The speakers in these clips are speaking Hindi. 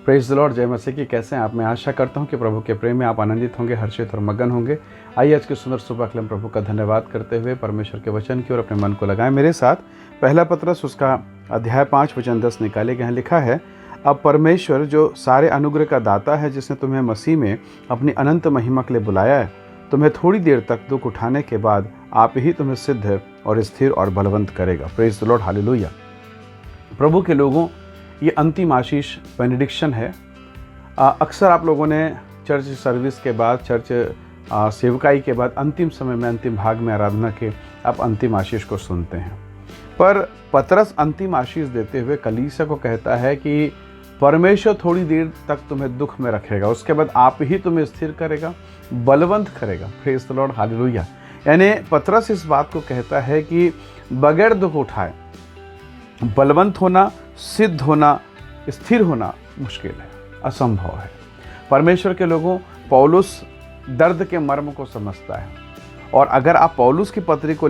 प्रेज द लॉर्ड, जय मसीह की। कैसे हैं आप? मैं आशा करता हूं कि प्रभु के प्रेम में आप आनंदित होंगे, हर्षित और मगन होंगे। आइए आज की सुंदर सुबह के लिए हम प्रभु का धन्यवाद करते हुए परमेश्वर के वचन की ओर अपने मन को लगाएं। मेरे साथ पहला पत्रस उसका अध्याय 5 वचन 10 निकाले गए हैं। लिखा है, अब परमेश्वर जो सारे अनुग्रह का दाता है, जिसने तुम्हें मसीह में अपनी अनंत महिमा के लिए बुलाया है, तुम्हें थोड़ी देर तक दुख उठाने के बाद आप ही तुम्हें सिद्ध और स्थिर और बलवंत करेगा। Praise the lord, hallelujah. प्रभु के लोगों, ये अंतिम आशीष बेनेडिक्शन है। अक्सर आप लोगों ने चर्च सर्विस के बाद, चर्च सेवकाई के बाद अंतिम समय में, अंतिम भाग में आराधना के आप अंतिम आशीष को सुनते हैं। पर पतरस अंतिम आशीष देते हुए कलीसिया को कहता है कि परमेश्वर थोड़ी देर तक तुम्हें दुख में रखेगा, उसके बाद आप ही तुम्हें स्थिर करेगा, बलवंत करेगा। Praise the lord, hallelujah. यानी पतरस इस बात को कहता है कि बगैर दुख उठाए बलवंत होना, सिद्ध होना, स्थिर होना मुश्किल है, असंभव है। परमेश्वर के लोगों, पौलुस दर्द के मर्म को समझता है। और अगर आप पौलुस की पत्री को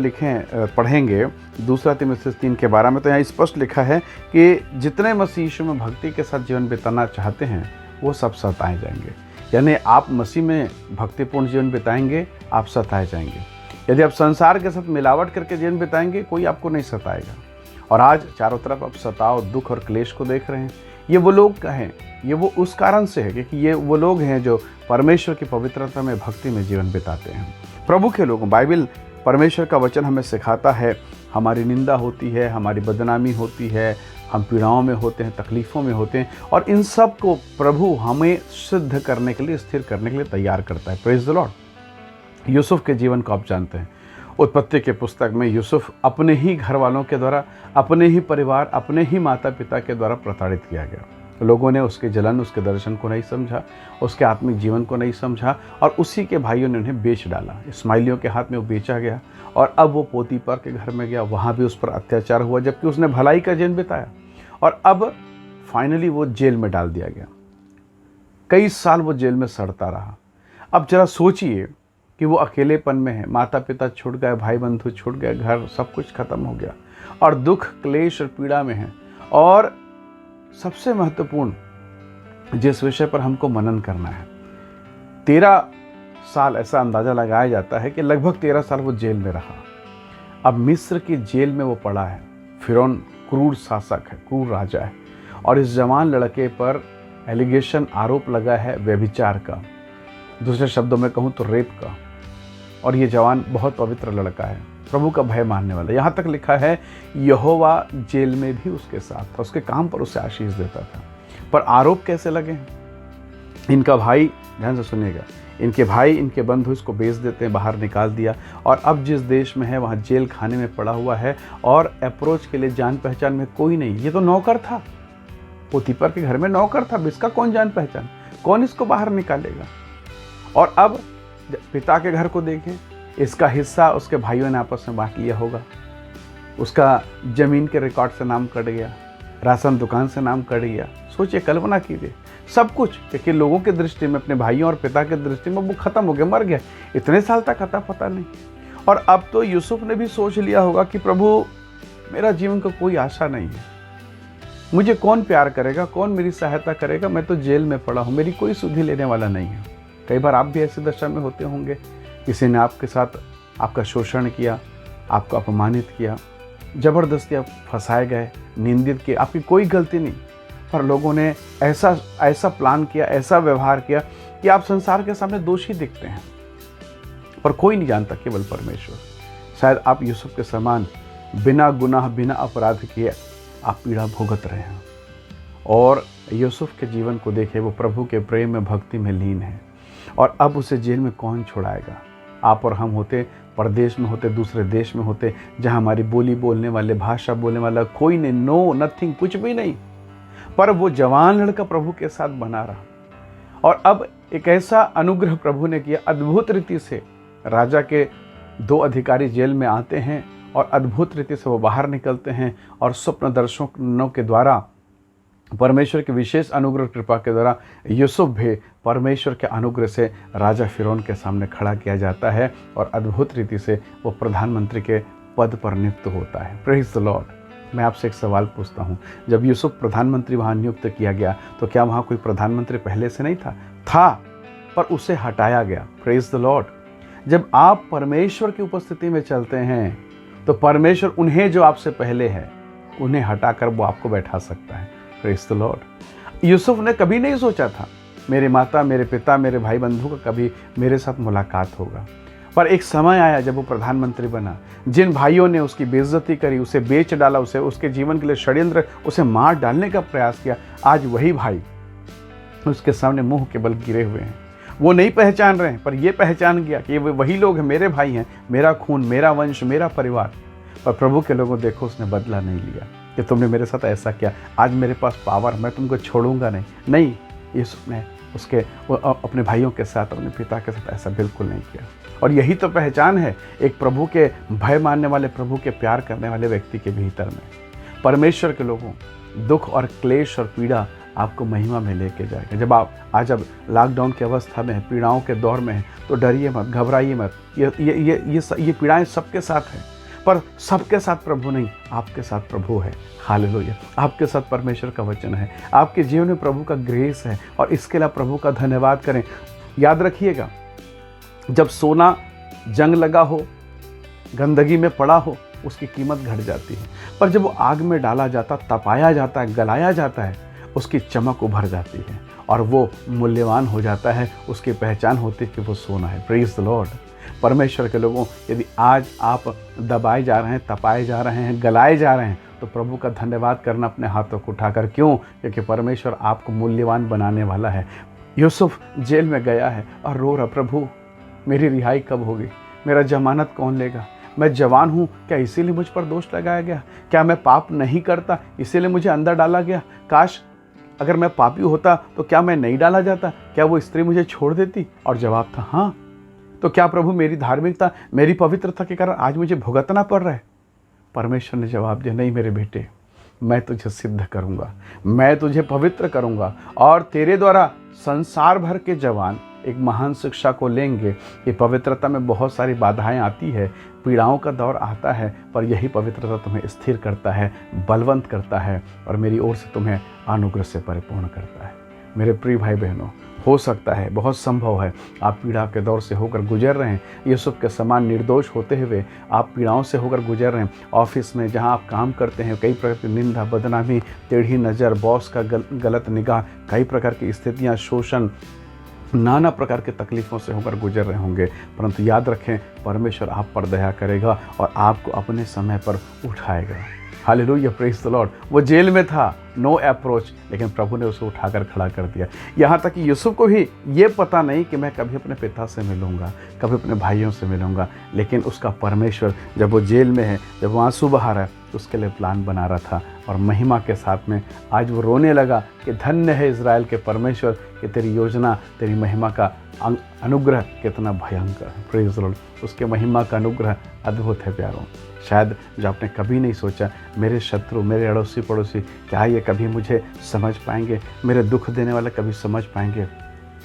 पढ़ेंगे 2 तीमुथियुस 3 के 12 में, तो यहाँ स्पष्ट लिखा है कि जितने मसीह यीशु में भक्ति के साथ जीवन बिताना चाहते हैं वो सब सताए जाएंगे। यानी आप मसीह में भक्तिपूर्ण जीवन बिताएंगे, आप सताए जाएंगे। यदि आप संसार के साथ मिलावट करके जीवन बिताएंगे, कोई आपको नहीं सताएगा। और आज चारों तरफ आप सताव, दुख और क्लेश को देख रहे हैं। ये वो लोग हैं, ये वो उस कारण से है क्योंकि ये वो लोग हैं जो परमेश्वर की पवित्रता में, भक्ति में जीवन बिताते हैं। प्रभु के लोगों, बाइबल, परमेश्वर का वचन हमें सिखाता है, हमारी निंदा होती है, हमारी बदनामी होती है, हम पीड़ाओं में होते हैं, तकलीफ़ों में होते हैं, और इन सब को प्रभु हमें सिद्ध करने के लिए, स्थिर करने के लिए तैयार करता है। Praise the Lord. यूसुफ के जीवन को आप जानते हैं। उत्पत्ति के पुस्तक में यूसुफ अपने ही घर वालों के द्वारा, अपने ही परिवार, अपने ही माता पिता के द्वारा प्रताड़ित किया गया। लोगों ने उसके जलन, उसके दर्शन को नहीं समझा, उसके आत्मिक जीवन को नहीं समझा, और उसी के भाइयों ने उन्हें बेच डाला। इस्माइलियों के हाथ में वो बेचा गया, और अब वो पोतीपर के घर में गया, वहाँ भी उस पर अत्याचार हुआ, जबकि उसने भलाई का जीवन बिताया। और अब फाइनली वो जेल में डाल दिया गया। कई साल वो जेल में सड़ता रहा। अब जरा सोचिए कि वो अकेलेपन में है, माता पिता छूट गए, भाई बंधु छूट गए, घर सब कुछ खत्म हो गया, और दुख, क्लेश और पीड़ा में है। और सबसे महत्वपूर्ण जिस विषय पर हमको मनन करना है, 13 साल ऐसा अंदाज़ा लगाया जाता है कि लगभग 13 साल वो जेल में रहा। अब मिस्र की जेल में वो पड़ा है। फिरौन क्रूर शासक है, क्रूर राजा है, और इस जवान लड़के पर एलिगेशन, आरोप लगा है व्यभिचार का, दूसरे शब्दों में कहूँ तो रेप का। और ये जवान बहुत पवित्र लड़का है, प्रभु का भय मानने वाला। यहाँ तक लिखा है, यहोवा जेल में भी उसके साथ था, उसके काम पर उसे आशीष देता था। पर आरोप कैसे लगे हैं? इनका भाई, ध्यान से सुनिएगा, इनके भाई, इनके बंधु इसको बेच देते हैं, बाहर निकाल दिया, और अब जिस देश में है वहाँ जेल खाने में पड़ा हुआ है, और अप्रोच के लिए जान पहचान में कोई नहीं। ये तो नौकर था, पोतीपर के घर में नौकर था, इसका कौन जान पहचान, कौन इसको बाहर निकालेगा? और अब पिता के घर को देखें, इसका हिस्सा उसके भाइयों ने आपस में बांट लिया होगा। उसका जमीन के रिकॉर्ड से नाम कट गया, राशन दुकान से नाम कट गया। सोचिए, कल्पना कीजिए, सब कुछ, क्योंकि लोगों की दृष्टि में, अपने भाइयों और पिता की दृष्टि में वो खत्म हो गया, मर गया। इतने साल तक अता पता नहीं। और अब तो यूसुफ ने भी सोच लिया होगा कि प्रभु, मेरा जीवन का कोई आशा नहीं है, मुझे कौन प्यार करेगा, कौन मेरी सहायता करेगा, मैं तो जेल में पड़ा हूँ, मेरी कोई सुधि लेने वाला नहीं है। कई बार आप भी ऐसी दशा में होते होंगे, किसी ने आपके साथ आपका शोषण किया, आपको अपमानित किया, ज़बरदस्ती आप फंसाए गए, निंदित किए, आपकी कोई गलती नहीं, पर लोगों ने ऐसा प्लान किया, ऐसा व्यवहार किया कि आप संसार के सामने दोषी दिखते हैं, पर कोई नहीं जानता, केवल परमेश्वर। शायद आप यूसुफ के समान बिना गुनाह, बिना अपराध किए आप पीड़ा भुगत रहे हैं। और यूसुफ के जीवन को देखे, वो प्रभु के प्रेम में, भक्ति में लीन है, और अब उसे जेल में कौन छुड़ाएगा? आप और हम होते, परदेश में होते, दूसरे देश में होते, जहां हमारी बोली बोलने वाले, भाषा बोलने वाला कोई नहीं, नो नथिंग, कुछ भी नहीं। पर वो जवान लड़का प्रभु के साथ बना रहा। और अब एक ऐसा अनुग्रह प्रभु ने किया, अद्भुत रीति से राजा के 2 अधिकारी जेल में आते हैं, और अद्भुत रीति से वो बाहर निकलते हैं, और स्वप्न दर्शनों के द्वारा, परमेश्वर के विशेष अनुग्रह कृपा के द्वारा यूसुफ भी परमेश्वर के अनुग्रह से राजा फिरौन के सामने खड़ा किया जाता है, और अद्भुत रीति से वो प्रधानमंत्री के पद पर नियुक्त होता है। Praise the Lord. मैं आपसे एक सवाल पूछता हूँ, जब यूसुफ प्रधानमंत्री वहाँ नियुक्त किया गया तो क्या वहाँ कोई प्रधानमंत्री पहले से नहीं था? था, पर उसे हटाया गया। Praise the Lord. जब आप परमेश्वर की उपस्थिति में चलते हैं तो परमेश्वर उन्हें जो आपसे पहले है उन्हें हटाकर वो आपको बैठा सकता है। Praise the Lord. यूसुफ ने कभी नहीं सोचा था मेरे माता, मेरे पिता, मेरे भाई बंधु का कभी मेरे साथ मुलाकात होगा, पर एक समय आया जब वो प्रधानमंत्री बना। जिन भाइयों ने उसकी बेइज्जती करी, उसे बेच डाला, उसे उसके जीवन के लिए षड्यंत्र, उसे मार डालने का प्रयास किया, आज वही भाई उसके सामने मुंह के बल गिरे हुए हैं। वो नहीं पहचान रहे हैं, पर ये पहचान गया कि ये वही लोग हैं, मेरे भाई हैं, मेरा खून, मेरा वंश, मेरा परिवार। पर प्रभु के लोगों देखो, उसने बदला नहीं लिया कि तुमने मेरे साथ ऐसा किया, आज मेरे पास पावर, मैं तुमको छोड़ूंगा नहीं। यीशु ने अपने भाइयों के साथ, अपने पिता के साथ ऐसा बिल्कुल नहीं किया। और यही तो पहचान है एक प्रभु के भय मानने वाले, प्रभु के प्यार करने वाले व्यक्ति के भीतर में। परमेश्वर के लोगों, दुख और क्लेश और पीड़ा आपको महिमा में लेके जाएगा। जब आप आज अब लॉकडाउन की अवस्था में, पीड़ाओं के दौर में हैं, तो डरिए मत, घबराइए मत। ये पीड़ाएं सबके साथ हैं, पर सबके साथ प्रभु नहीं, आपके साथ प्रभु है। हालेलुया। आपके साथ परमेश्वर का वचन है, आपके जीवन में प्रभु का ग्रेस है, और इसके लिए प्रभु का धन्यवाद करें। याद रखिएगा, जब सोना जंग लगा हो, गंदगी में पड़ा हो, उसकी कीमत घट जाती है, पर जब वो आग में डाला जाता, तपाया जाता है, गलाया जाता है, उसकी चमक उभर जाती है और वो मूल्यवान हो जाता है। उसकी पहचान होती है कि वो सोना है। Praise the Lord. परमेश्वर के लोगों, यदि आज आप दबाए जा रहे हैं, तपाए जा रहे हैं, गलाए जा रहे हैं, तो प्रभु का धन्यवाद करना अपने हाथों को उठाकर। क्यों? क्योंकि परमेश्वर आपको मूल्यवान बनाने वाला है। यूसुफ जेल में गया है और रो रहा, प्रभु मेरी रिहाई कब होगी? मेरा जमानत कौन लेगा? मैं जवान हूँ, क्या इसीलिए मुझ पर दोष लगाया गया? क्या मैं पाप नहीं करता इसीलिए मुझे अंदर डाला गया? काश अगर मैं पापी होता तो क्या मैं नहीं डाला जाता? क्या वो स्त्री मुझे छोड़ देती? और जवाब था हाँ। तो क्या प्रभु मेरी धार्मिकता, मेरी पवित्रता के कारण आज मुझे भुगतना पड़ रहा है? परमेश्वर ने जवाब दिया, नहीं मेरे बेटे, मैं तुझे सिद्ध करूंगा, मैं तुझे पवित्र करूंगा, और तेरे द्वारा संसार भर के जवान एक महान शिक्षा को लेंगे कि पवित्रता में बहुत सारी बाधाएं आती है, पीड़ाओं का दौर आता है, पर यही पवित्रता तुम्हें स्थिर करता है, बलवंत करता है, और मेरी ओर से तुम्हें अनुग्रह से परिपूर्ण करता है। मेरे प्रिय भाई बहनों, हो सकता है, बहुत संभव है, आप पीड़ा के दौर से होकर गुजर रहे हैं। यूसुफ के समान निर्दोष होते हुए आप पीड़ाओं से होकर गुजर रहे हैं। ऑफिस में जहां आप काम करते हैं, कई प्रकार की निंदा, बदनामी, टेढ़ी नज़र, बॉस का गलत निगाह, कई प्रकार की स्थितियां, शोषण, नाना प्रकार के तकलीफ़ों से होकर गुजर रहे होंगे। परंतु याद रखें, परमेश्वर आप पर दया करेगा और आपको अपने समय पर उठाएगा। Hallelujah, praise the Lord. वो जेल में था, नो अप्रोच, लेकिन प्रभु ने उसे उठाकर खड़ा कर दिया। यहाँ तक कि यूसुफ को भी ये पता नहीं कि मैं कभी अपने पिता से मिलूंगा, कभी अपने भाइयों से मिलूंगा, लेकिन उसका परमेश्वर जब वो जेल में है, जब वो आंसू बहा रहा है, तो उसके लिए प्लान बना रहा था। और महिमा के साथ में आज वो रोने लगा कि धन्य है इज़राइल के परमेश्वर, कि तेरी योजना, तेरी महिमा का अनुग्रह कितना भयंकर है। Praise the Lord. उसके महिमा का अनुग्रह अद्भुत है प्यारों। शायद जो आपने कभी नहीं सोचा, मेरे शत्रु, मेरे अड़ोसी पड़ोसी, क्या ये कभी मुझे समझ पाएंगे? मेरे दुख देने वाले कभी समझ पाएंगे?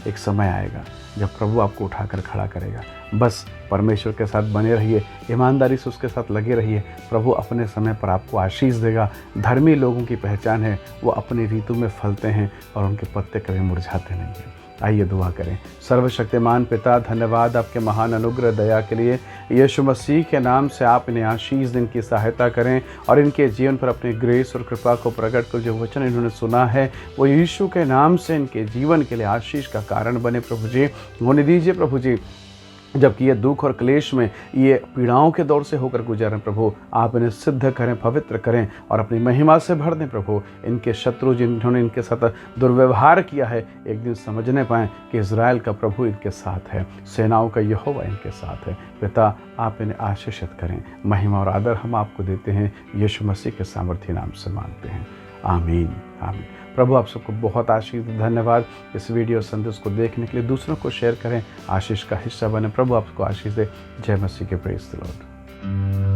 एक समय आएगा जब प्रभु आपको उठाकर खड़ा करेगा। बस परमेश्वर के साथ बने रहिए, ईमानदारी से उसके साथ लगे रहिए। प्रभु अपने समय पर आपको आशीष देगा। धर्मी लोगों की पहचान है, वो अपनी ऋतु में फलते हैं और उनके पत्ते कभी मुरझाते नहीं हैं। आइए दुआ करें। सर्वशक्तिमान पिता, धन्यवाद आपके महान अनुग्रह दया के लिए। यीशु मसीह के नाम से आप इन्हें आशीष दिन की सहायता करें और इनके जीवन पर अपनी ग्रेस और कृपा को प्रकट कर। जो वचन इन्होंने सुना है वो यीशु के नाम से इनके जीवन के लिए आशीष का कारण बने। प्रभु जी होने दीजिए प्रभु जी, जबकि ये दुख और क्लेश में, ये पीड़ाओं के दौर से होकर गुजर रहे हैं, प्रभु आप इन्हें सिद्ध करें, पवित्र करें और अपनी महिमा से भर दें। प्रभु इनके शत्रु जिन्होंने इनके साथ दुर्व्यवहार किया है, एक दिन समझने पाएँ कि इज़राइल का प्रभु इनके साथ है, सेनाओं का यहोवा इनके साथ है। पिता आप इन्हें आशीषित करें। महिमा और आदर हम आपको देते हैं, यीशु मसीह के सामर्थ्य नाम से मांगते हैं, आमीन आमीन। प्रभु आप सबको बहुत आशीष, धन्यवाद। इस वीडियो संदेश को देखने के लिए दूसरों को शेयर करें, आशीष का हिस्सा बने। प्रभु आपको आशीष दे। जय मसीह के, प्रेज द लॉर्ड।